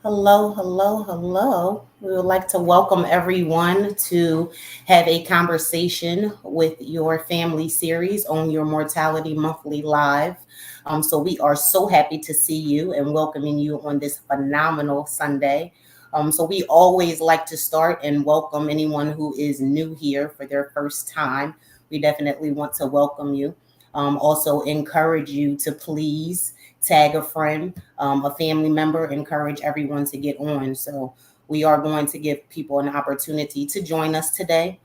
Hello, hello, hello. We would like to welcome everyone to have a conversation with your family series on Your Mortality Monthly Live. So we are so happy to see you and welcoming you on this phenomenal Sunday. So we always like to start and welcome anyone who is new here for their first time. We definitely want to welcome you. Also encourage you to please tag a friend, a family member, encourage everyone to get on. So we are going to give people an opportunity to join us today.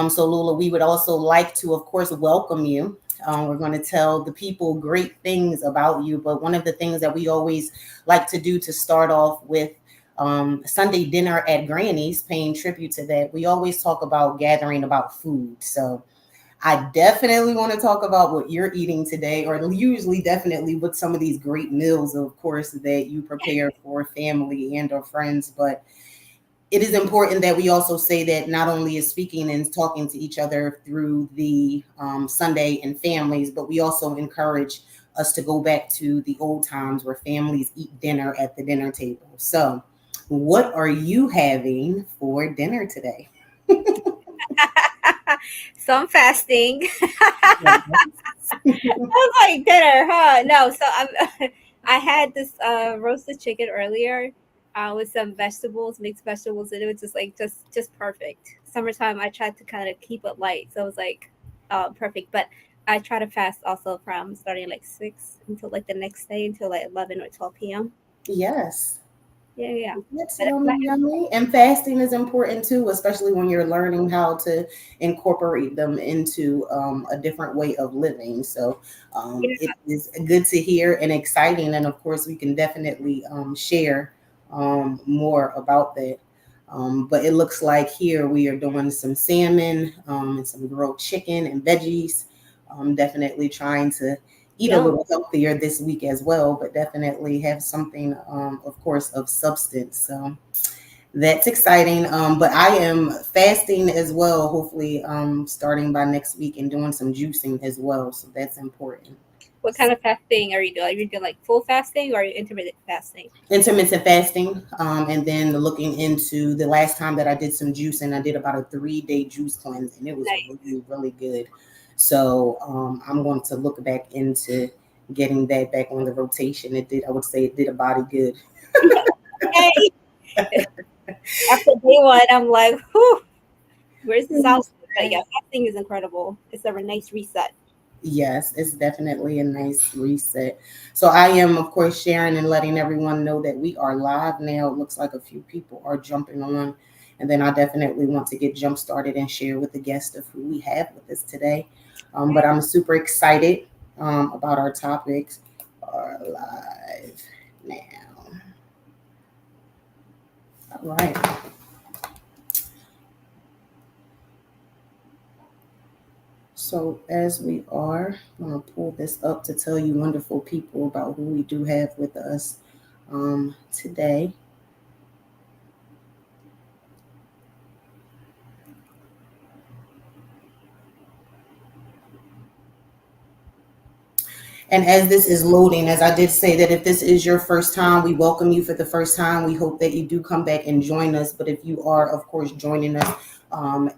So Lula, we would also like to, of course, welcome you. We're going to tell the people great things about you, but one of the things that we always like to do to start off with Sunday dinner at Granny's, paying tribute to that, we always talk about gathering about food. So I definitely want to talk about what you're eating today, or usually definitely with some of these great meals, of course, that you prepare for family and or friends. But it is important that we also say that not only is speaking and talking to each other through the Sunday and families, but we also encourage us to go back to the old times where families eat dinner at the dinner table. So, what are you having for dinner today? So I'm fasting. I was like dinner, huh? No, so I'm. I had this roasted chicken earlier, with some vegetables, mixed vegetables, and it was just like just perfect. Summertime, I tried to kind of keep it light, so it was like, perfect. But I try to fast also from starting like 6 until like the next day until like 11 or 12 p.m. Yes. Yeah, yeah. That's But yummy, yummy. And fasting is important too, especially when you're learning how to incorporate them into a different way of living. So it is good to hear and exciting. And of course, we can definitely share more about that. But it looks like here we are doing some salmon and some grilled chicken and veggies. Definitely trying to eat a yum. little healthier this week as well, but definitely have something, of course, of substance. So that's exciting. But I am fasting as well, hopefully, starting by next week and doing some juicing as well. So that's important. What kind of fasting are you doing? Are you doing like full fasting or are you intermittent fasting? Intermittent fasting, and then looking into the last time that I did some juicing, I did about a 3-day juice cleanse, and it was Nice. really, really good. So I'm going to look back into getting that back on the rotation. It did, I would say, it did a body good. Hey, after day one, I'm like, whew, where's the sauce? But yeah, fasting is incredible. It's a nice reset. Yes, it's definitely a nice reset. So I am, of course, sharing and letting everyone know that we are live now. It looks like a few people are jumping on. And then I definitely want to get jump started and share with the guest of who we have with us today. But I'm super excited about our topics. Are live now. All right. So as we are, I'm gonna pull this up to tell you wonderful people about who we do have with us today. And as this is loading, as I did say that if this is your first time, we welcome you for the first time. We hope that you do come back and join us. But if you are, of course, joining us um,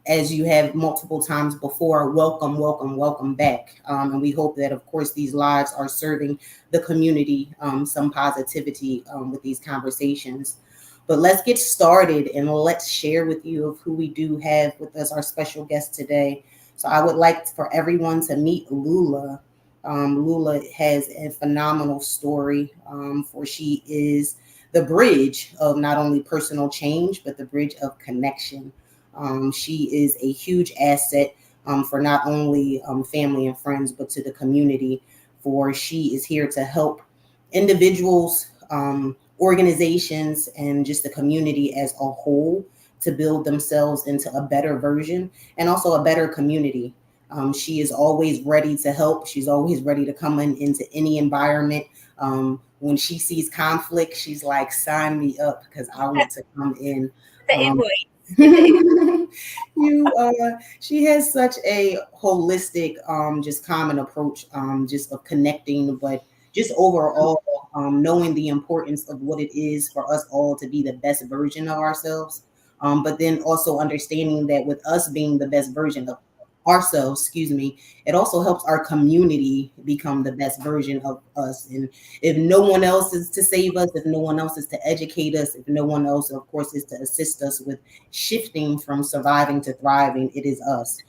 as you have multiple times before, welcome, welcome, welcome back. And we hope that, of course, these lives are serving the community some positivity with these conversations. But let's get started and let's share with you of who we do have with us, our special guest today. So I would like for everyone to meet Lula. Lula has a phenomenal story, for she is the bridge of not only personal change, but the bridge of connection. She is a huge asset for not only family and friends, but to the community. For she is here to help individuals, organizations, and just the community as a whole to build themselves into a better version and also a better community. She is always ready to help. She's always ready to come in into any environment. When she sees conflict, she's like, sign me up because I want to come in. The Um, invoice. Get the invoice. she has such a holistic, just common approach, just of connecting, but just overall knowing the importance of what it is for us all to be the best version of ourselves. But then also understanding that with us being the best version of ourselves, excuse me, it also helps our community become the best version of us. And if no one else is to save us, if no one else is to educate us, if no one else, of course, is to assist us with shifting from surviving to thriving, it is us.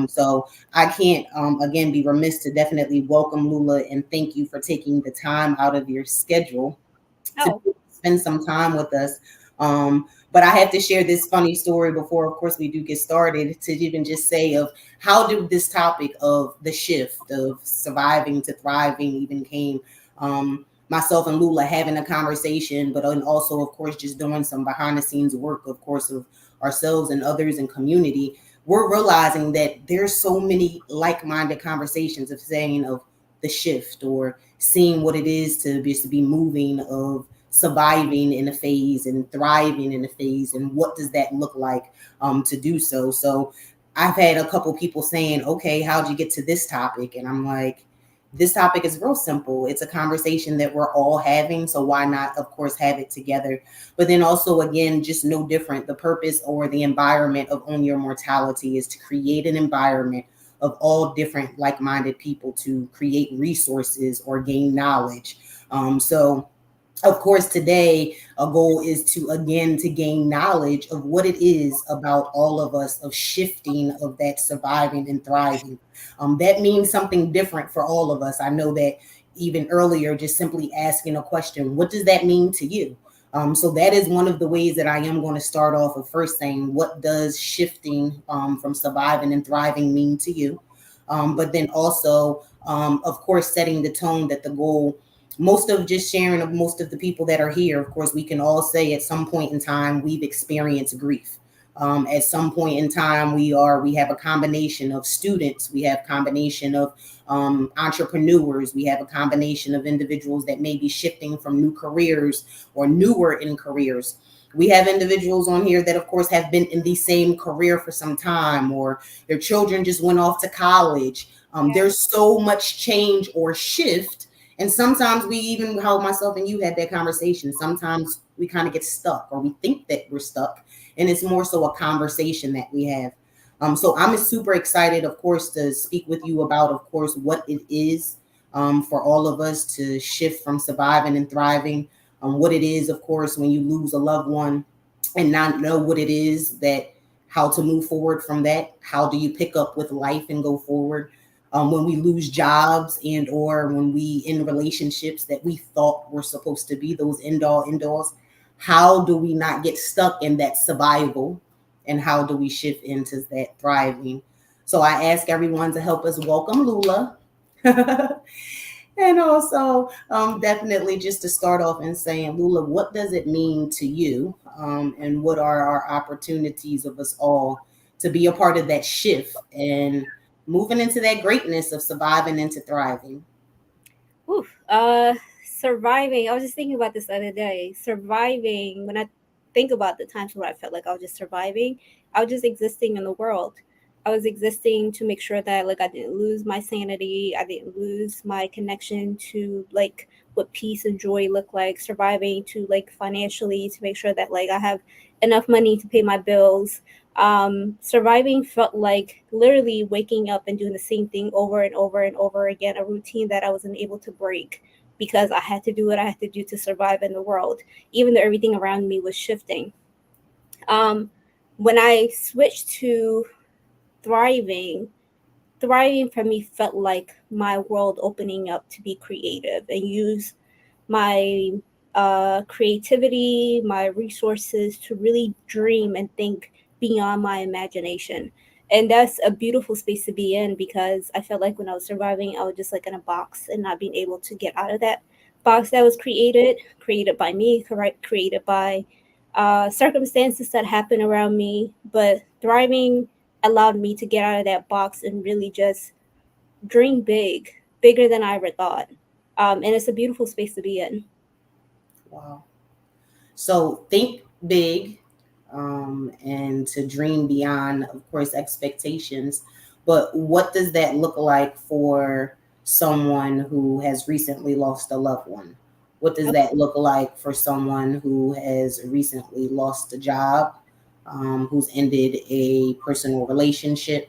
So I can't, again, be remiss to definitely welcome Lula and thank you for taking the time out of your schedule to Oh, spend some time with us. But I have to share this funny story before, of course, we do get started, to even just say of how did this topic of the shift of surviving to thriving even came. Myself and Lula having a conversation, but then also, of course, just doing some behind the scenes work, of course, of ourselves and others in community. We're realizing that there's so many like-minded conversations of saying of the shift or seeing what it is to be moving, of surviving in a phase and thriving in a phase, and what does that look like to do so. So I've had a couple people saying, okay, how'd you get to this topic? And I'm like, this topic is real simple. It's a conversation that we're all having, so why not, of course, have it together. But then also, again, just no different, the purpose or the environment of Own Your Mortality is to create an environment of all different like-minded people to create resources or gain knowledge. So of course, today a goal is to again to gain knowledge of what it is about all of us of shifting of that surviving and thriving. That means something different for all of us. I know that even earlier, just simply asking a question, what does that mean to you? So that is one of the ways that I am going to start off of first saying, what does shifting from surviving and thriving mean to you? But then also, of course, setting the tone that the goal, most of just sharing of most of the people that are here, of course, we can all say at some point in time we've experienced grief. At some point in time, we have a combination of students, we have combination of entrepreneurs, we have a combination of individuals that may be shifting from new careers or newer in careers. We have individuals on here that, of course, have been in the same career for some time, or their children just went off to college. yeah. There's so much change or shift. And sometimes we even, how myself and you had that conversation, sometimes we kind of get stuck or we think that we're stuck. And it's more so a conversation that we have. So I'm super excited, of course, to speak with you about, of course, what it is for all of us to shift from surviving and thriving. What it is, of course, when you lose a loved one and not know what it is that, how to move forward from that. How do you pick up with life and go forward? When we lose jobs and or when we in relationships that we thought were supposed to be those end all indoors, how do we not get stuck in that survival, and how do we shift into that thriving? So I ask everyone to help us welcome Lula. And also, definitely just to start off and saying, Lula, what does it mean to you? And what are our opportunities of us all to be a part of that shift and moving into that greatness of surviving into thriving? Oof. Surviving. I was just thinking about this the other day. Surviving. When I think about the times where I felt like I was just surviving, I was just existing in the world. I was existing to make sure that like I didn't lose my sanity. I didn't lose my connection to like what peace and joy look like. Surviving to like financially to make sure that like I have enough money to pay my bills. Surviving felt like literally waking up and doing the same thing over and over and over again, a routine that I wasn't able to break because I had to do what I had to do to survive in the world, even though everything around me was shifting. Um, when I switched to thriving, thriving for me felt like my world opening up to be creative and use my creativity, my resources to really dream and think beyond my imagination. And that's a beautiful space to be in because I felt like when I was surviving, I was just like in a box and not being able to get out of that box that was created by me, correct, created by circumstances that happened around me. But thriving allowed me to get out of that box and really just dream big, bigger than I ever thought. And it's a beautiful space to be in. Wow. So think big, and to dream beyond, of course, expectations. But what does that look like for someone who has recently lost a loved one? What does that look like for someone who has recently lost a job, who's ended a personal relationship?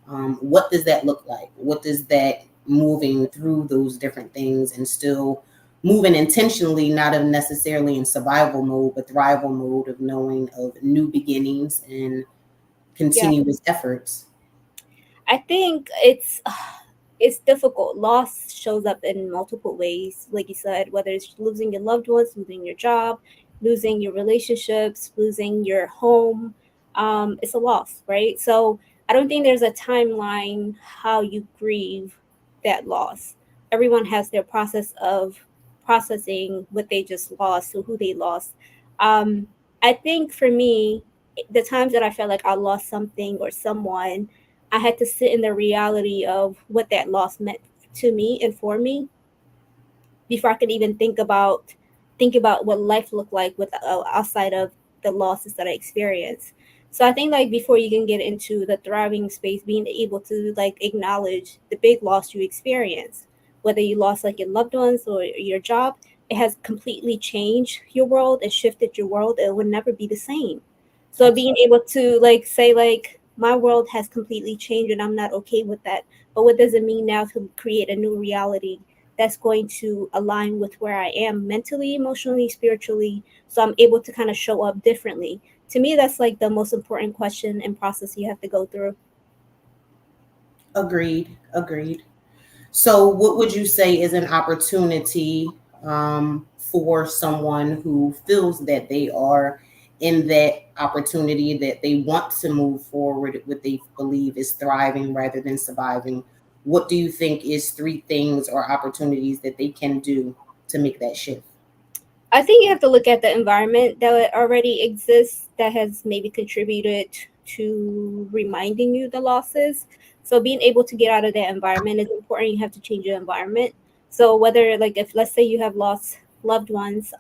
What does that look like? What does that moving through those different things and still moving intentionally, not of necessarily in survival mode, but thrival mode of knowing of new beginnings and Yeah. continuous efforts? I think it's difficult. Loss shows up in multiple ways, like you said, whether it's losing your loved ones, losing your job, losing your relationships, losing your home. It's a loss, right? So I don't think there's a timeline how you grieve that loss. Everyone has their process of processing what they just lost, so who they lost. Um, I think for me, the times that I felt like I lost something or someone, I had to sit in the reality of what that loss meant to me and for me before I could even think about what life looked like with outside of the losses that I experienced. So I think like before you can get into the thriving space, being able to like acknowledge the big loss you experience, whether you lost like your loved ones or your job, it has completely changed your world and shifted your world. It would never be the same. So being Absolutely. able to like say like my world has completely changed and I'm not okay with that. But what does it mean now to create a new reality that's going to align with where I am mentally, emotionally, spiritually, so I'm able to kind of show up differently. To me, that's like the most important question and process you have to go through. Agreed. Agreed. So, what would you say is an opportunity for someone who feels that they are in that opportunity that they want to move forward, what they believe is thriving rather than surviving? What do you think is three things or opportunities that they can do to make that shift? I think you have to look at the environment that already exists that has maybe contributed to reminding you the losses. So being able to get out of that environment is important. You have to change your environment. So whether like if let's say you have lost loved ones,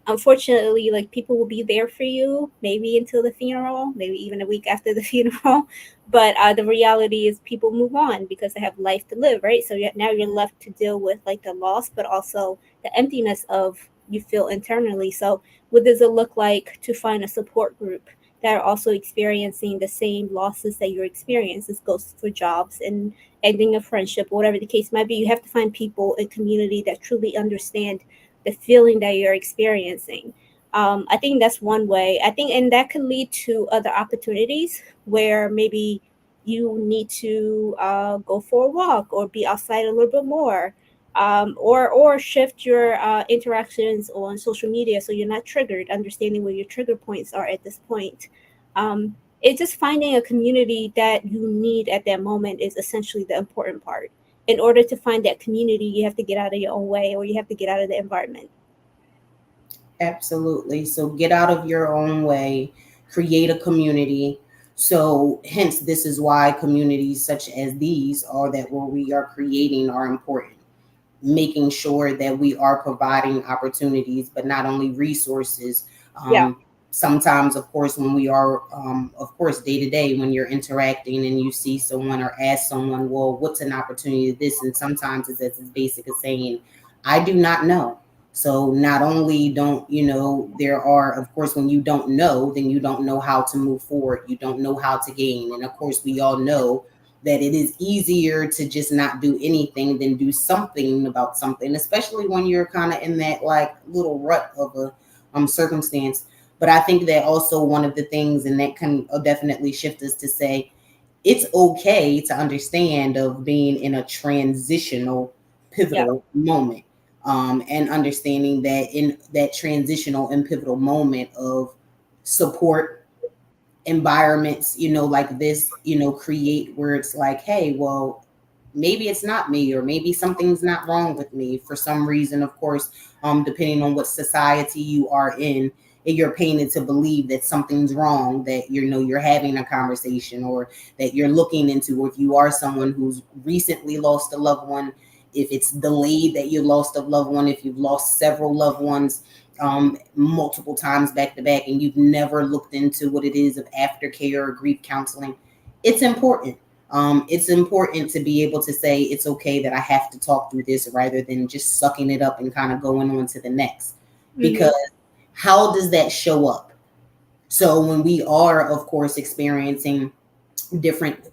unfortunately like people will be there for you maybe until the funeral, maybe even a week after the funeral. But the reality is people move on because they have life to live, right? So now you're left to deal with like the loss, but also the emptiness of you feel internally. So, what does it look like to find a support group that are also experiencing the same losses that you're experiencing? This goes for jobs and ending a friendship, whatever the case might be. You have to find people in community that truly understand the feeling that you're experiencing. I think that's one way. I think, and that can lead to other opportunities where maybe you need to go for a walk or be outside a little bit more, or shift your interactions on social media so you're not triggered. Understanding where your trigger points are at this point. It's just finding a community that you need at that moment is essentially the important part. In order to find that community, you have to get out of your own way, or you have to get out of the environment. Absolutely. So get out of your own way, create a community. So hence this is why communities such as these are that where we are creating are important. Making sure that we are providing opportunities, but not only resources. Yeah, Sometimes, of course, when we are, of course, day to day, when you're interacting and you see someone or ask someone, well, what's an opportunity to this? And sometimes it's as basic as saying, I do not know. So not only don't, there are, of course, when you don't know, then you don't know how to move forward. You don't know how to gain. And of course, we all know that it is easier to just not do anything than do something about something, especially when you're kind of in that like little rut of a circumstance. But I think that also one of the things, and that can definitely shift us to say it's okay to understand of being in a transitional, yeah, pivotal moment, and understanding that in that transitional and pivotal moment of support environments, like this, create where it's like, hey, well, maybe it's not me, or maybe something's not wrong with me for some reason. Of course, depending on what society you are in, and you're painted to believe that something's wrong, that you're having a conversation, or that you're looking into, or if you are someone who's recently lost a loved one, if it's delayed that you lost a loved one, if you've lost several loved ones multiple times back to back, and you've never looked into what it is of aftercare or grief counseling, it's important. It's important to be able to say it's okay that I have to talk through this rather than just sucking it up and kind of going on to the next. Because how does that show up? So when we are, of course, experiencing different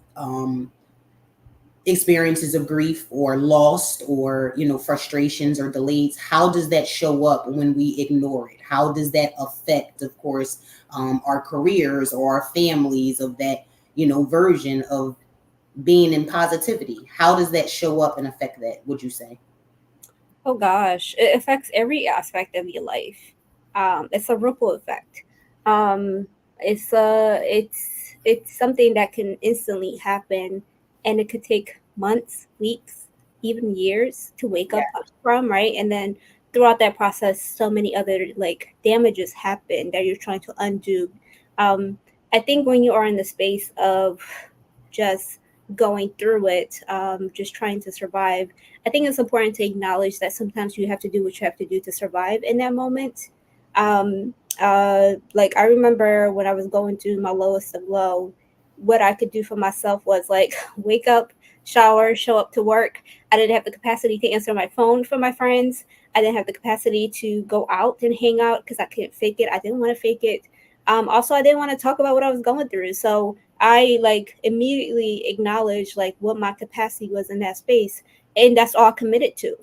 experiences of grief or lost or frustrations or delays, how does that show up when we ignore it? How does that affect, of course, our careers or our families of that version of being in positivity? How does that show up and affect that, would you say? Oh gosh, it affects every aspect of your life. It's a ripple effect. Um, it's something that can instantly happen, and it could take months, weeks, even years to wake Yeah. up from, right? And then throughout that process, so many other like damages happen that you're trying to undo. Um, I think when you are in the space of just going through it, just trying to survive, I think it's important to acknowledge that sometimes you have to do what you have to do to survive in that moment. Like I remember when I was going through my lowest of low, what I could do for myself was like wake up, shower, show up to work. I didn't have the capacity to answer my phone for my friends. I didn't have the capacity to go out and hang out because I couldn't fake it. I didn't want to fake it. Also, I didn't want to talk about what I was going through. So I like immediately acknowledged like what my capacity was in that space, and that's all I committed to.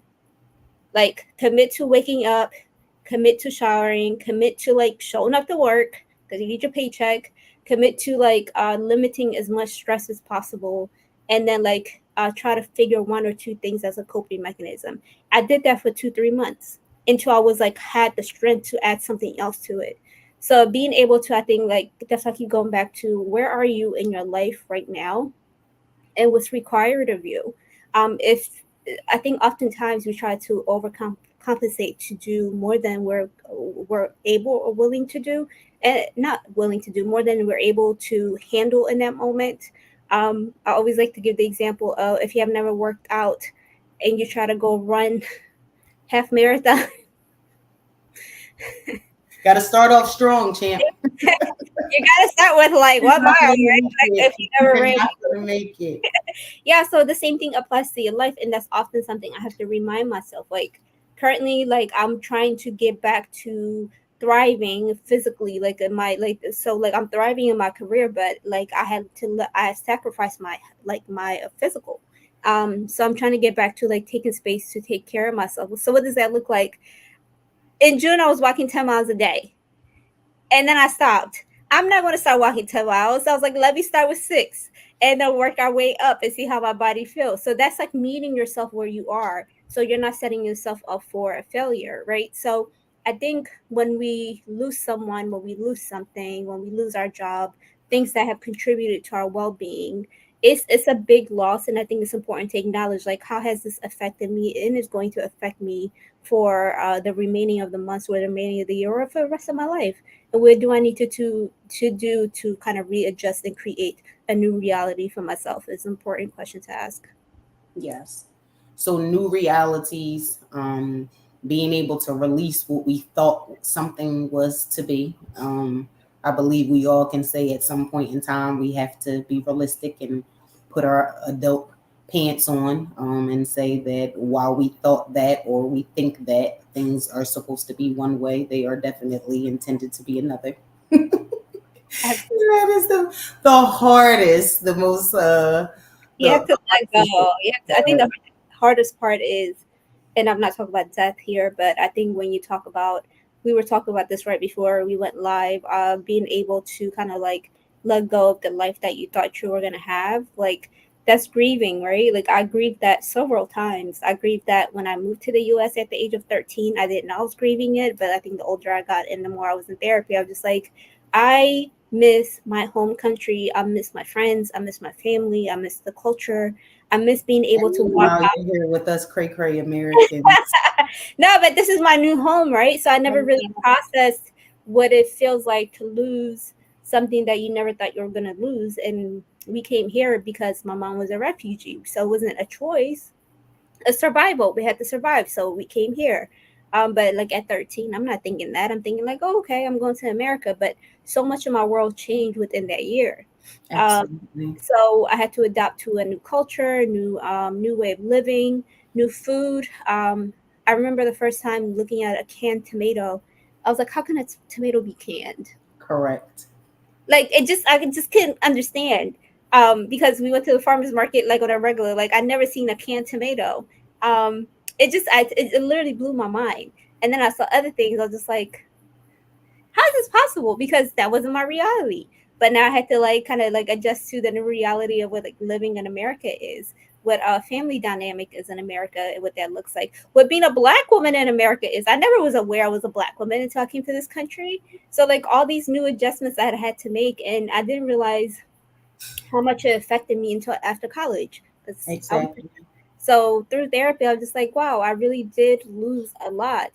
Like commit to waking up, commit to showering, commit to like showing up to work because you need your paycheck, commit to like limiting as much stress as possible, and then like try to figure one or two things as a coping mechanism. I did that for 2 3 months until I was like had the strength to add something else to it. So being able to, I think like that's why I keep going back to where are you in your life right now and what's required of you. If I think oftentimes we try to overcome compensate to do more than we're able or willing to do, and not willing to do more than we're able to handle in that moment. I always like to give the example of if you have never worked out and you try to go run half marathon. Got to start off strong, champ. You gotta start with like You're one not mile, gonna right? make Like it. if you never You're ran. not gonna make it. Yeah, so the same thing applies to your life, and that's often something I have to remind myself. Like currently, like I'm trying to get back to thriving physically, like in my like so like I'm thriving in my career, but like I had to I sacrificed my like my physical. So I'm trying to get back to like taking space to take care of myself. So what does that look like? In June, I was walking 10 miles a day, and then I stopped. I'm not going to start walking 10 miles. So I was like, let me start with 6 and then work our way up and see how my body feels. So that's like meeting yourself where you are. So you're not setting yourself up for a failure, right? So I think when we lose someone, when we lose something, when we lose our job, things that have contributed to our well-being, it's a big loss. And I think it's important to acknowledge like how has this affected me and is going to affect me for the remaining of the months or the remaining of the year or for the rest of my life, and where do I need to do to kind of readjust and create a new reality for myself is an important question to ask. Yes. So new realities, being able to release what we thought something was to be. I believe we all can say at some point in time we have to be realistic and put our adult pants on, and say that while we thought that or we think that things are supposed to be one way, they are definitely intended to be another. Absolutely. That is the hardest, the most You have to let go. hardest You have to, I think part. the hardest part is, and I'm not talking about death here, but I think when you talk about, we were talking about this right before we went live, being able to kind of like let go of the life that you thought you were going to have, like that's grieving, right? Like I grieved that several times. I grieved that when I moved to the US at the age of 13. I didn't know I was grieving it, but I think the older I got and the more I was in therapy, I was just like, I miss my home country. I miss my friends. I miss my family. I miss the culture. I miss being able And to walk meanwhile, out. you're here with us, cray cray Americans. No, but this is my new home, right? So I never really processed what it feels like to lose something that you never thought you were going to lose. And we came here because my mom was a refugee. So it wasn't a choice, a survival. We had to survive. So we came here. But like at 13, I'm not thinking that. I'm thinking like, oh, okay, I'm going to America. But so much of my world changed within that year. Absolutely. So I had to adapt to a new culture, new way of living, new food. I remember the first time looking at a canned tomato. I was like, how can a tomato be canned? Correct. Like it just just couldn't understand. Because we went to the farmers market like on a regular. Like I never seen a canned tomato. Um, it literally blew my mind. And then I saw other things. I was just like, how is this possible? Because that wasn't my reality. But now I had to like kind of like adjust to the new reality of what like living in America is, what a family dynamic is in America, and what that looks like. What being a black woman in America is. I never was aware I was a black woman until I came to this country. So like all these new adjustments I had to make, and I didn't realize how much it affected me until after college. Because I was Exactly. so through therapy, I was just like, wow, I really did lose a lot.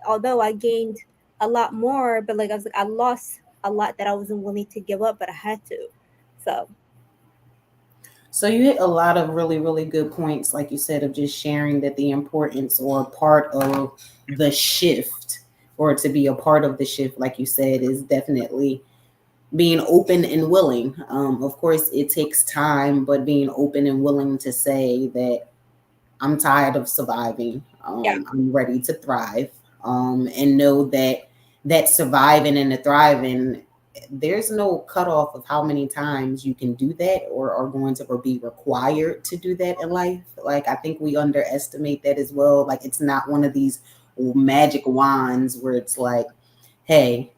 Although I gained a lot more, but like I was like, I lost a lot that I wasn't willing to give up, but I had to. So So you hit a lot of really, really good points, like you said, of just sharing that the importance or part of the shift, or to be a part of the shift, like you said, is definitely being open and willing. Of course, it takes time, but being open and willing to say that I'm tired of surviving. yeah, I'm ready to thrive. And know that that surviving and the thriving, there's no cutoff of how many times you can do that or are going to be required to do that in life. Like, I think we underestimate that as well. Like, it's not one of these magic wands where it's like, hey,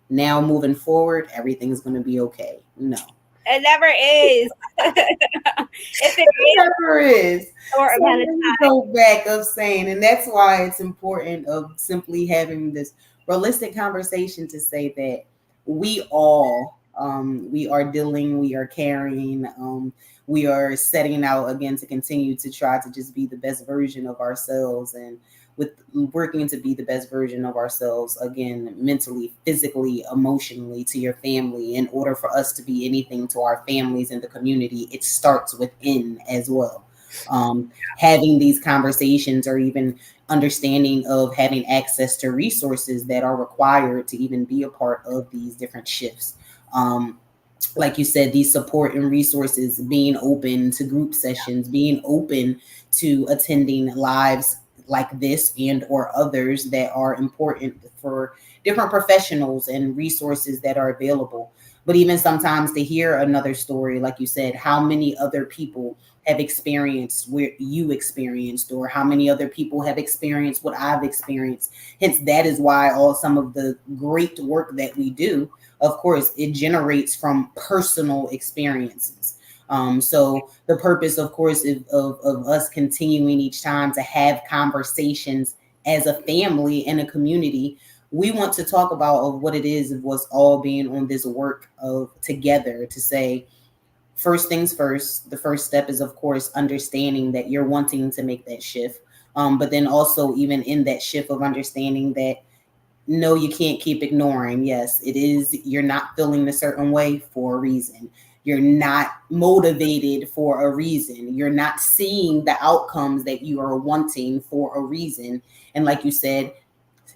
now moving forward, everything's going to be okay. No, it never is. If it it is never is. a short So amount of let me go back of saying, and that's why it's important of simply having this realistic conversation to say that we are dealing, we are carrying, we are setting out again to continue to try to just be the best version of ourselves, and with working to be the best version of ourselves again, mentally, physically, emotionally, to your family. In order for us to be anything to our families and the community, it starts within as well. Having these conversations, or even understanding of having access to resources that are required to even be a part of these different shifts. um, like you said, these support and resources, being open to group sessions, being open to attending lives like this and or others that are important for different professionals and resources that are available. But even sometimes to hear another story, like you said, how many other people have experienced what you experienced, or how many other people have experienced what I've experienced. Hence, that is why all some of the great work that we do, of course, it generates from personal experiences. So the purpose, of course, of us continuing each time to have conversations as a family and a community, we want to talk about of what it is of what's all being on this work of together to say, first things first, the first step is, of course, understanding that you're wanting to make that shift. But then also, even in that shift of understanding that no, you can't keep ignoring. Yes, it is. You're not feeling a certain way for a reason. You're not motivated for a reason. You're not seeing the outcomes that you are wanting for a reason. And like you said,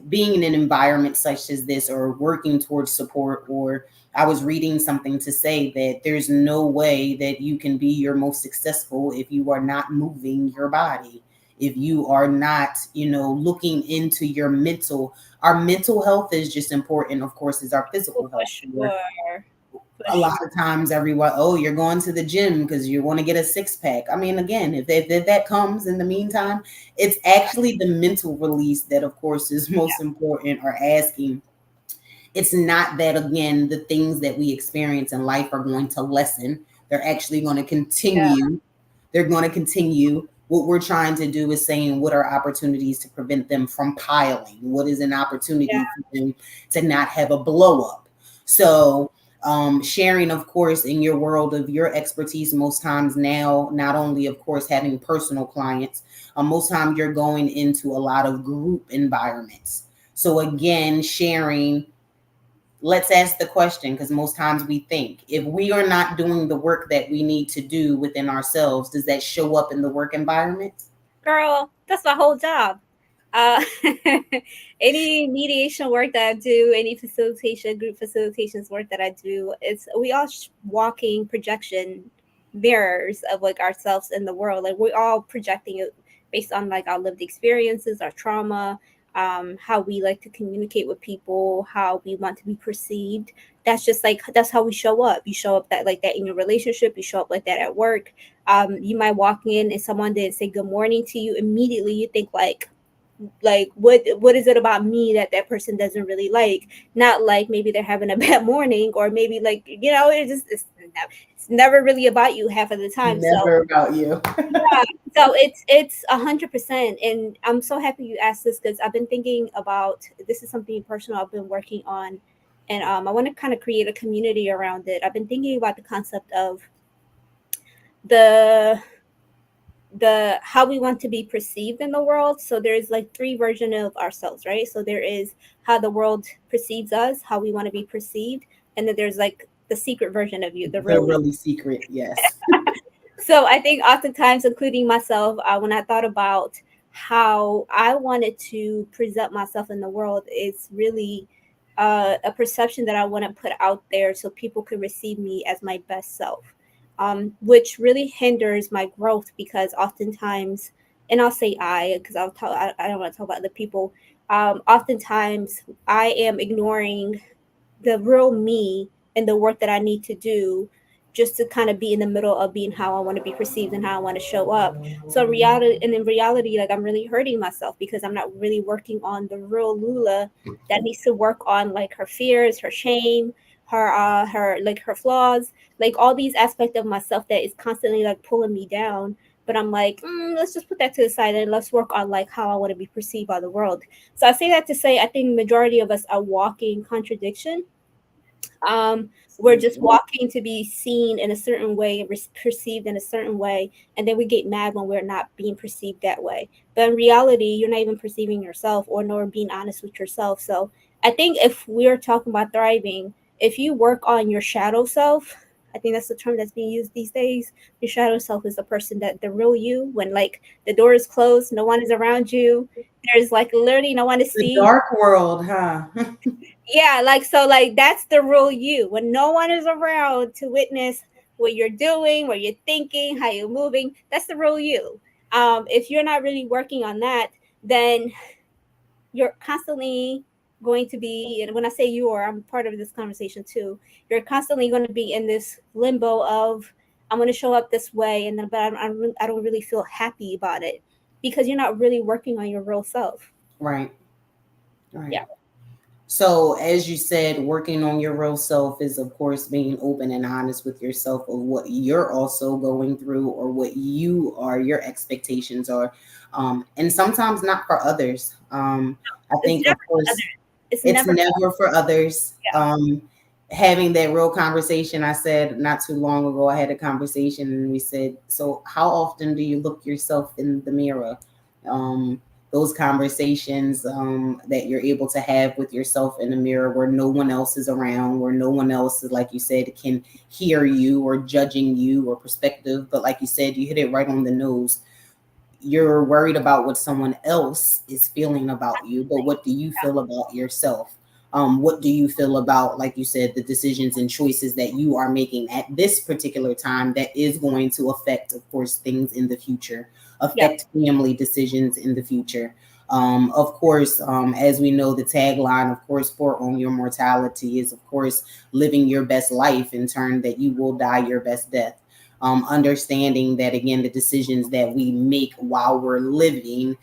being in an environment such as this, or working towards support, or I was reading something to say that there's no way that you can be your most successful if you are not moving your body, if you are not, looking into your mental. Our mental health is just important, of course, as our oh, physical for health. sure, for A sure. lot of times everyone, oh, you're going to the gym because you want to get a six pack. I mean, again, if that comes in the meantime, it's actually the mental release that, of course, is most important, or asking. It's not that, again, the things that we experience in life are going to lessen. They're actually going to Yeah, continue. They're going to continue. What we're trying to do is saying, what are opportunities to prevent them from piling? What is an yeah, opportunity for them to not have a blow up? So, sharing, of course, in your world of your expertise, most times now, not only, of course, having personal clients, most times you're going into a lot of group environments. So, again, sharing, let's ask the question, because most times we think, if we are not doing the work that we need to do within ourselves, does that show up in the work environment? girl, that's my whole job. Uh, any mediation work that I do, any facilitation, group facilitations work that I do, it's we all walking projection mirrors of like ourselves in the world. Like we're all projecting it based on like our lived experiences, our trauma, how we like to communicate with people, how we want to be perceived. That's just like that's how we show up. You show up that like that in your relationship. You show up like that at work. You might walk in and someone didn't say good morning to you. Immediately, you think like what is it about me that that person doesn't really like, not like maybe they're having a bad morning, or maybe like it's never really about you half of the time. So Never about you. yeah, so it's 100%. And I'm so happy you asked this because I've been thinking about this. Is something personal I've been working on, and I want to kind of create a community around it. I've been thinking about the concept of the how we want to be perceived in the world. So there's like three versions of ourselves, right? So there is how the world perceives us, how we want to be perceived, and then there's like the secret version of you, the The real you. really secret, yes. So I think oftentimes, including myself, when I thought about how I wanted to present myself in the world, it's really a perception that I want to put out there so people can receive me as my best self, which really hinders my growth because oftentimes, and I'll say I, because I don't want to talk about other people. Oftentimes, I am ignoring the real me and the work that I need to do just to kind of be in the middle of being how I want to be perceived and how I want to show up. So reality, and in reality, like I'm really hurting myself because I'm not really working on the real Lula that needs to work on like her fears, her shame, her like her flaws, like all these aspects of myself that is constantly like pulling me down. But I'm like, let's just put that to the side and let's work on like how I want to be perceived by the world. So I say that to say I think majority of us are walking contradiction. um, we're just walking to be seen in a certain way, perceived in a certain way, and then we get mad when we're not being perceived that way. But in reality, you're not even perceiving yourself or nor being honest with yourself. So I think if we're talking about thriving, if you work on your shadow self, I think that's the term that's being used these days. Your shadow self is the person that the real you, when like the door is closed, no one is around you. There's like literally no one to The see. dark world, huh? Yeah, like so like that's the real you when no one is around to witness what you're doing, what you're thinking, how you're moving. That's the real you. If you're not really working on that, then you're constantly going to be, and when I say you are, I'm part of this conversation too, you're constantly going to be in this limbo of I'm going to show up this way, and then but I don't really feel happy about it because you're not really working on your real self. Right, right. Yeah. So, as you said, working on your real self is, of course, being open and honest with yourself of what you're also going through or what you are, your expectations are. And sometimes not for others. I It's think, never of course, others. It's it's never. never for others. Yeah. Having that real conversation, I said not too long ago, I had a conversation and we said, so how often do you look yourself in the mirror? Um, those conversations that you're able to have with yourself in the mirror where no one else is around, where no one else, like you said, can hear you or judging you or perspective. But like you said, you hit it right on the nose. You're worried about what someone else is feeling about you, but what do you feel about yourself? What do you feel about, like you said, the decisions and choices that you are making at this particular time that is going to affect, of course, things in the future, Yeah. affect family decisions in the future. Of course, as we know, the tagline, of course, for On Your Mortality is, of course, living your best life in turn that you will die your best death. Understanding that again, the decisions that we make while we're living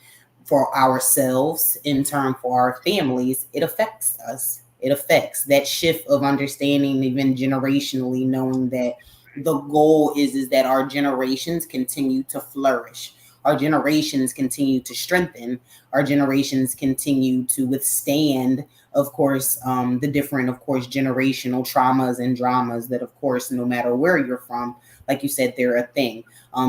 for ourselves, in turn for our families, it affects us. It affects that shift of understanding, even generationally, knowing that the goal is that our generations continue to flourish, our generations continue to strengthen, our generations continue to withstand, of course, the different, of course, generational traumas and dramas that, of course, no matter where you're from, like you said, they're a thing.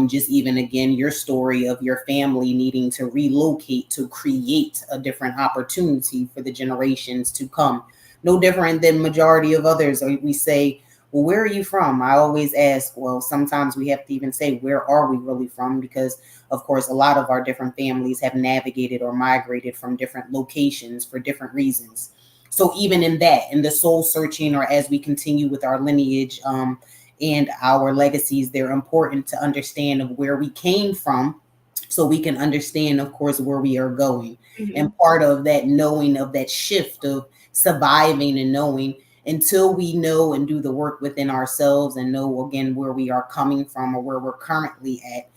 Just even again, your story of your family needing to relocate to create a different opportunity for the generations to come. No different than majority of others. Or we say well, where are you from? I always ask, well, sometimes we have to even say, where are we really from? Because, of course, a lot of our different families have navigated or migrated from different locations for different reasons. So, even in that, in the soul searching, or as we continue with our lineage and our legacies, they're important to understand of where we came from so we can understand, of course, where we are going. Mm-hmm. And part of that knowing of that shift of surviving and knowing, until we know and do the work within ourselves and know again where we are coming from or where we're currently at,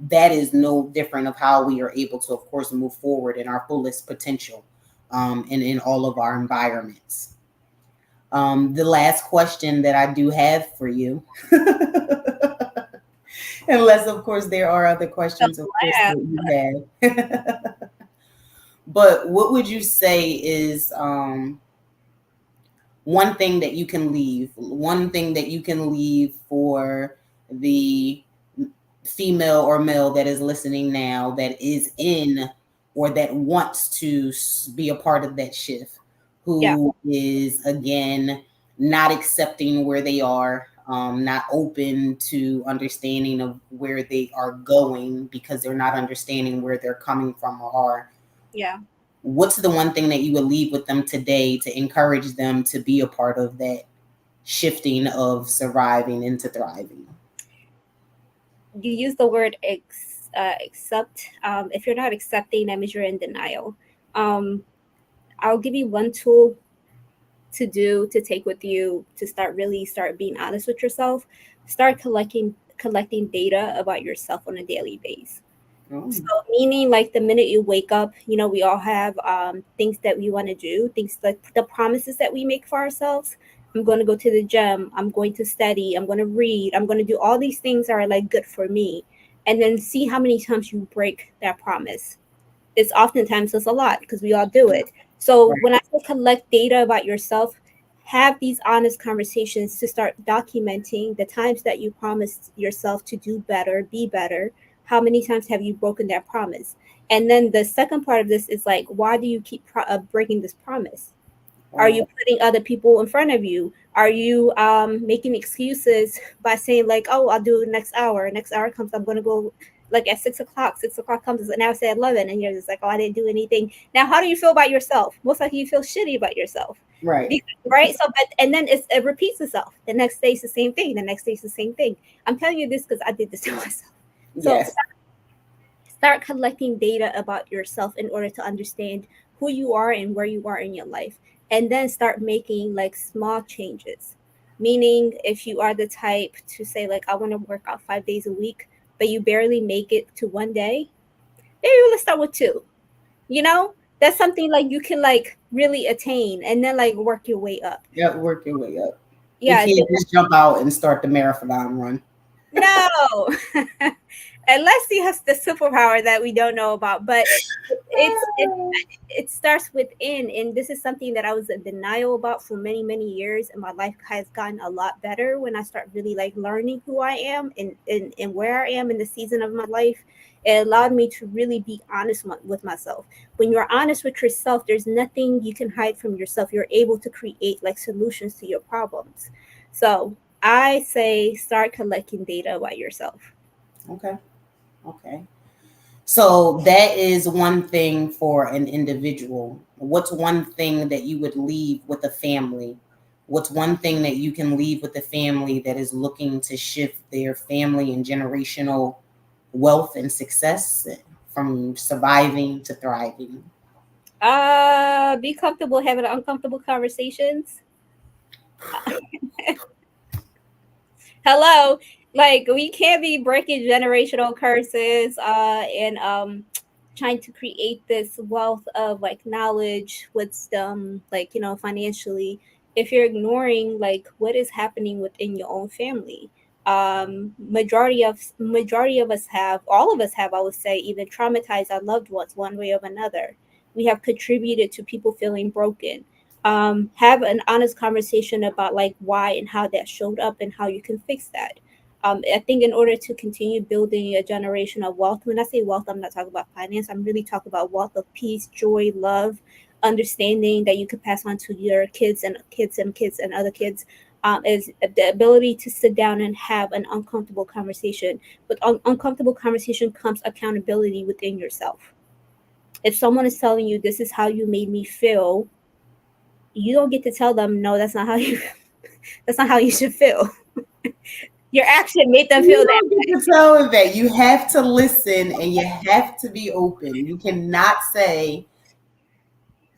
that is no different of how we are able to, of course, move forward in our fullest potential and in all of our environments. The last question that I do have for you, unless, of course, there are other So questions, of course, laugh. that you have. But what would you say is one thing that you can leave, one thing that you can leave for the female or male that is listening now, that is in or that wants to be a part of that shift, Yeah. who is again not accepting where they are, not open to understanding of where they are going because they're not understanding where they're coming from or are. Yeah. What's the one thing that you would leave with them today to encourage them to be a part of that shifting of surviving into thriving? You use the word accept. If you're not accepting, that means you're in denial. Um, I'll give you one tool to do to take with you to start being honest with yourself. Start collecting data about yourself on a daily basis. Oh, So meaning like the minute you wake up, we all have things that we want to do, things like the promises that we make for ourselves. I'm going to go to the gym. I'm going to study. I'm going to read. I'm going to do all these things that are like good for me. And then see how many times you break that promise. It's a lot because we all do it. So right. when I say collect data about yourself, have these honest conversations to start documenting the times that you promised yourself to do better, be better. How many times have you broken that promise? And then the second part of this is like, why do you keep breaking this promise? Are you Oh, putting other people in front of you? Are you making excuses by saying like, "Oh, I'll do it next hour." Next hour comes, I'm going to go like at 6 o'clock. 6 o'clock comes, and now it's at 11, and you're just like, "Oh, I didn't do anything." Now, how do you feel about yourself? Most likely, you feel shitty about yourself, right. right? So, but and then it repeats itself. The next day is the same thing. The next day is the same thing. I'm telling you this because I did this to myself. So Yes. start collecting data about yourself in order to understand who you are and where you are in your life, and then start making like small changes. Meaning, if you are the type to say like, I want to work out 5 days a week, but you barely make it to one day, maybe let's start with two. That's something like you can like really attain, and then like work your way up. Yep, work your way up. You Yeah. can't just jump out and start the marathon run. No. Unless he has the superpower that we don't know about, but it's it it starts within, and this is something that I was in denial about for many many years, and my life has gotten a lot better when I start really like learning who I am and where I am in the season of my life. It allowed me to really be honest with myself. When you're honest with yourself, there's nothing you can hide from yourself. You're able to create like solutions to your problems. So I say start collecting data about yourself. Okay. Okay. So that is one thing for an individual. What's one thing that you would leave with a family? What's one thing that you can leave with a family that is looking to shift their family and generational wealth and success from surviving to thriving? Be comfortable having uncomfortable conversations. Hello, like we can't be breaking generational curses and trying to create this wealth of like knowledge, wisdom, like financially, if you're ignoring like what is happening within your own family. Majority of us have, all of us have, I would say, even traumatized our loved ones one way or another. We have contributed to people feeling broken. Have an honest conversation about like why and how that showed up and how you can fix that. I think in order to continue building a generation of wealth, when I say wealth, I'm not talking about finance. I'm really talking about wealth of peace, joy, love, understanding that you could pass on to your kids and kids and kids and other kids. is the ability to sit down and have an uncomfortable conversation. With uncomfortable conversation comes accountability within yourself. If someone is telling you this is how you made me feel, you don't get to tell them no, that's not how you that's not how you should feel. Your action made them feel You that don't get to tell it that. You have to listen and you have to be open. You cannot say,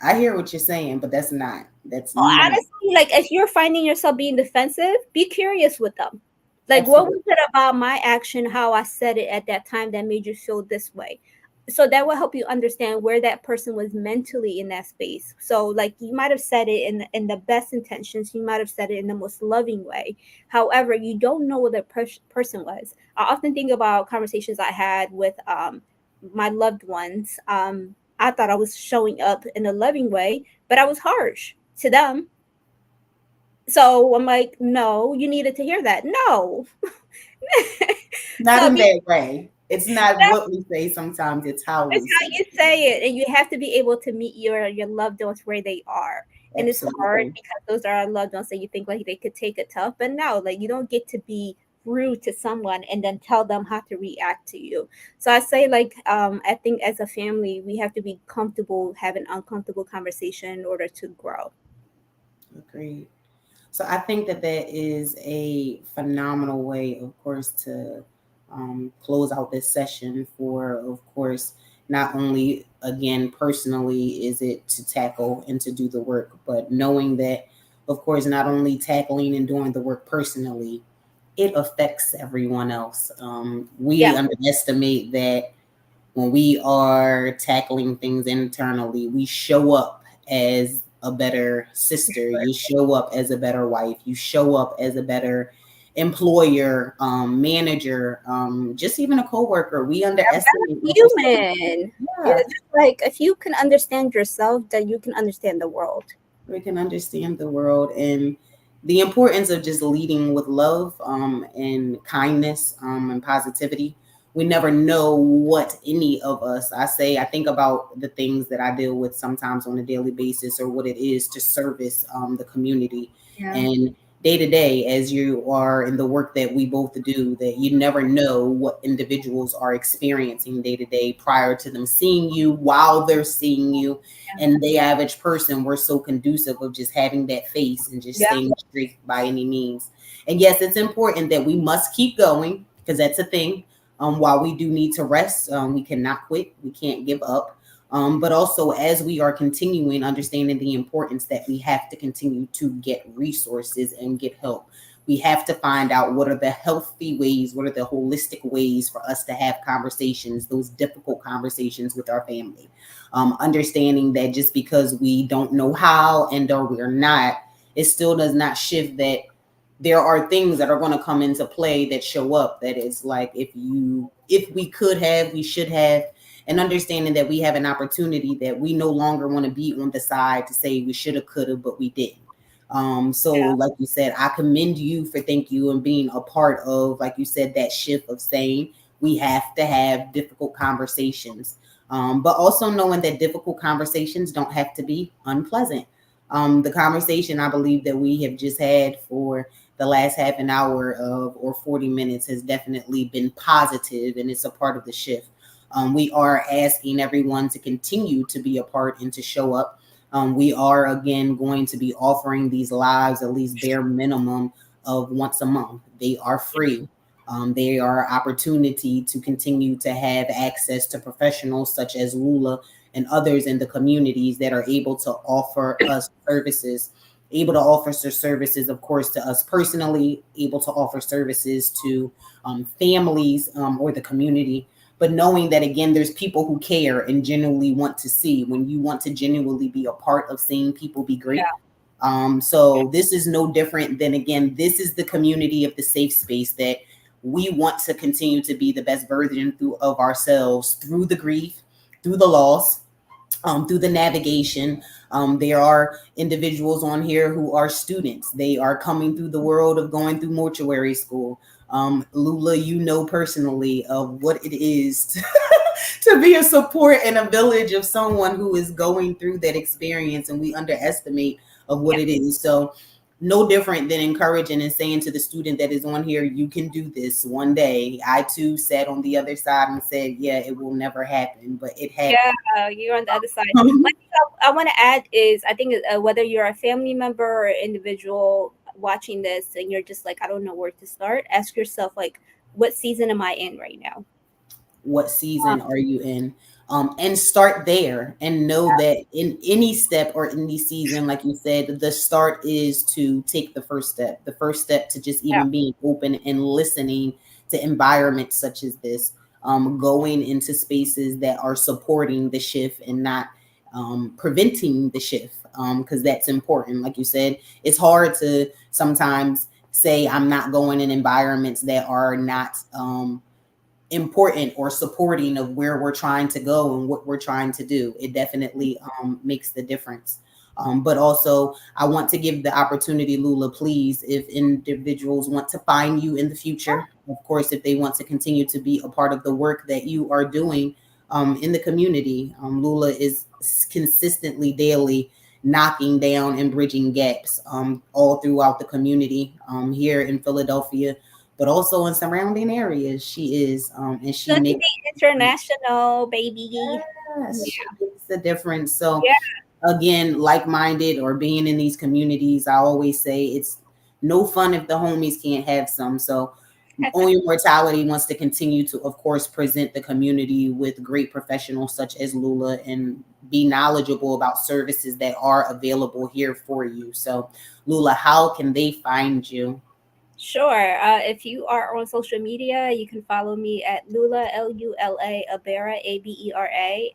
I hear what you're saying, but that's not. That's not. honestly, like if you're finding yourself being defensive, be curious with them. Like, what Absolutely. was it about my action, how I said it at that time that made you feel this way? So that will help you understand where that person was mentally in that space. So, like, you might have said it in the best intentions, you might have said it in the most loving way. However, you don't know what the person was. I often think about conversations I had with my loved ones. I thought I was showing up in a loving way, but I was harsh to them. So I'm like, no, you needed to hear that. No. Not So in be that way. It's not what we say sometimes, it's how It's we how say you say it, and you have to be able to meet your loved ones where they are. it. And it's hard Absolutely. because those are our loved ones that you think like they could take it tough, but no, like you don't get to be rude to someone and then tell them how to react to you. So I say like I think as a family we have to be comfortable having uncomfortable conversation in order to grow. Agreed. So I think that that is a phenomenal way, of course, to close out this session for, of course, not only, again, personally is it to tackle and to do the work, but knowing that, of course, not only tackling and doing the work personally, it affects everyone else. We Yeah. underestimate that when we are tackling things internally, we show up as a better sister, you show up as a better wife, you show up as a better employer, manager, just even a coworker. We underestimate Human. yeah, It's just like if you can understand yourself, then you can understand the world. we can understand the world and the importance of just leading with love and kindness and positivity. We never know what any of us, I think about the things that I deal with sometimes on a daily basis or what it is to service the community. Yeah. And day to day, as you are in the work that we both do, that you never know what individuals are experiencing day to day prior to them seeing you, while they're seeing you. And the average person, we're so conducive of just having that face and just Yeah. staying straight by any means. And yes, it's important that we must keep going because that's a thing. While we do need to rest, we cannot quit, we can't give up. But also, as we are continuing, understanding the importance that we have to continue to get resources and get help. We have to find out what are the healthy ways, what are the holistic ways for us to have conversations, those difficult conversations with our family. Understanding that just because we don't know how and or we're not, it still does not shift that there are things that are going to come into play that show up that it's like if we could have, we should have, and understanding that we have an opportunity that we no longer want to be on the side to say we should have, could have, but we didn't. So Yeah. like you said, I commend you for thank you and being a part of, like you said, that shift of saying we have to have difficult conversations. But also knowing that difficult conversations don't have to be unpleasant. The conversation I believe that we have just had for the last half an hour of or 40 minutes has definitely been positive and it's a part of the shift. We are asking everyone to continue to be a part and to show up. We are again going to be offering these lives at least bare minimum of once a month. They are free. They are opportunity to continue to have access to professionals such as Lula and others in the communities that are able to offer us services, able to offer services, of course, to us personally, able to offer services to families or the community. But knowing that, again, there's people who care and genuinely want to see when you want to genuinely be a part of seeing people be great. So this is no different than, again, this is the community of the safe space that we want to continue to be the best version of ourselves through the grief, through the loss, through the navigation. There are individuals on here who are students. They are coming through the world of going through mortuary school. Lula, you know personally of what it is to be a support and a village of someone who is going through that experience, and we underestimate of what it is. So no different than encouraging and saying to the student that is on here, you can do this one day. I too sat on the other side and said, yeah, it will never happen, but it happened. Yeah, you're on the other side. One thing I want to add is I think whether you're a family member or individual watching this and you're just like, I don't know where to start, ask yourself, like, what season am I in right now? What season are you in? And start there and know that in any step or any season, like you said, the start is to take the first step to just Yeah, even being open and listening to environments such as this, going into spaces that are supporting the shift and not preventing the shift, because that's important. Like you said, it's hard to sometimes say I'm not going in environments that are not important or supporting of where we're trying to go and what we're trying to do. It definitely makes the difference. But also, I want to give the opportunity, Lula, please, if individuals want to find you in the future, of course, if they want to continue to be a part of the work that you are doing in the community, Lula is consistently daily knocking down and bridging gaps all throughout the community here in Philadelphia, but also in surrounding areas. She is, and she soon to makes, be international, baby. yes, she Yeah, makes the difference. So yeah. again, like-minded or being in these communities, I always say it's no fun if the homies can't have some. So On Your Mortality wants to continue to, of course, present the community with great professionals such as Lula and be knowledgeable about services that are available here for you. So Lula, how can they find you? Sure. If you are on social media, you can follow me at Lula Lula Abera ABERA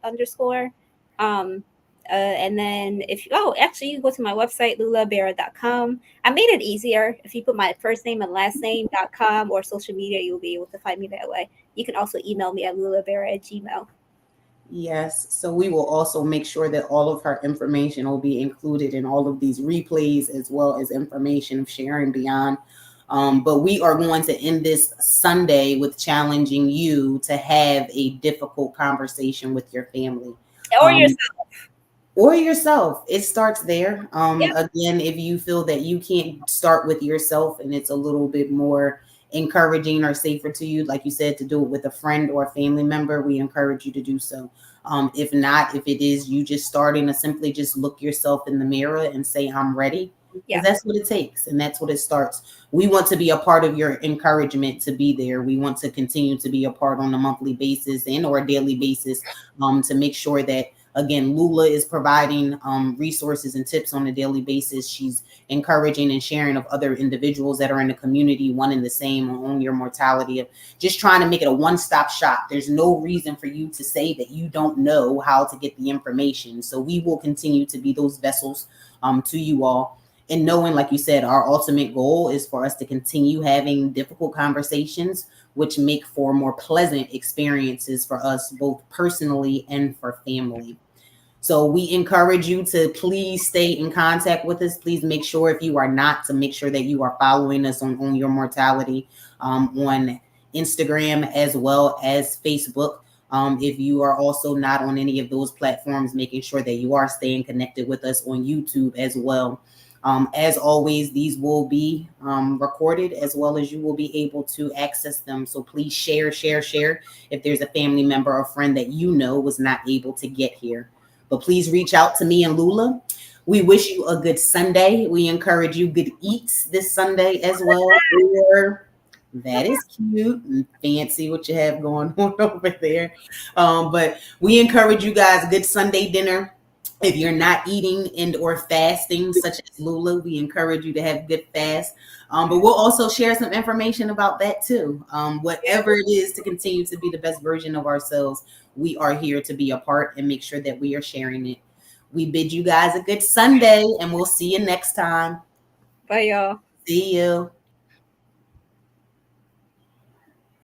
_ and then if you, oh, actually, you can go to my website, lulaabera.com. I made it easier. If you put my first name and last name.com or social media, you'll be able to find me that way. You can also email me at lulaabera@gmail. Yes. So we will also make sure that all of her information will be included in all of these replays as well as information of sharing beyond. But we are going to end this Sunday with challenging you to have a difficult conversation with your family. Or Um, yourself. or yourself. It starts there. Yeah. Again, if you feel that you can't start with yourself and it's a little bit more encouraging or safer to you, like you said, to do it with a friend or a family member, we encourage you to do so. If not, if it is you just starting to simply just look yourself in the mirror and say, I'm ready, because Yeah. that's what it takes and that's what it starts. We want to be a part of your encouragement to be there. We want to continue to be a part on a monthly basis and or a daily basis, to make sure that, again, Lula is providing resources and tips on a daily basis. She's encouraging and sharing of other individuals that are in the community, one and the same on Your Mortality, of just trying to make it a one-stop shop. There's no reason for you to say that you don't know how to get the information. So we will continue to be those vessels to you all. And knowing, like you said, our ultimate goal is for us to continue having difficult conversations, which make for more pleasant experiences for us, both personally and for family. So we encourage you to please stay in contact with us. Please make sure, if you are not, to make sure that you are following us on Your Mortality on Instagram as well as Facebook. If you are also not on any of those platforms, making sure that you are staying connected with us on YouTube as well. As always, these will be recorded as well as you will be able to access them. So please share, share, share if there's a family member or friend that you know was not able to get here. But please reach out to me and Lula. We wish you a good Sunday. We encourage you good eats this Sunday as well. Or that is cute and fancy what you have going on over there. But we encourage you guys good Sunday dinner. If you're not eating and or fasting, such as Lula, we encourage you to have good fast. But we'll also share some information about that too. Whatever it is to continue to be the best version of ourselves, we are here to be a part and make sure that we are sharing it. We bid you guys a good Sunday and we'll see you next time. Bye, y'all. See you.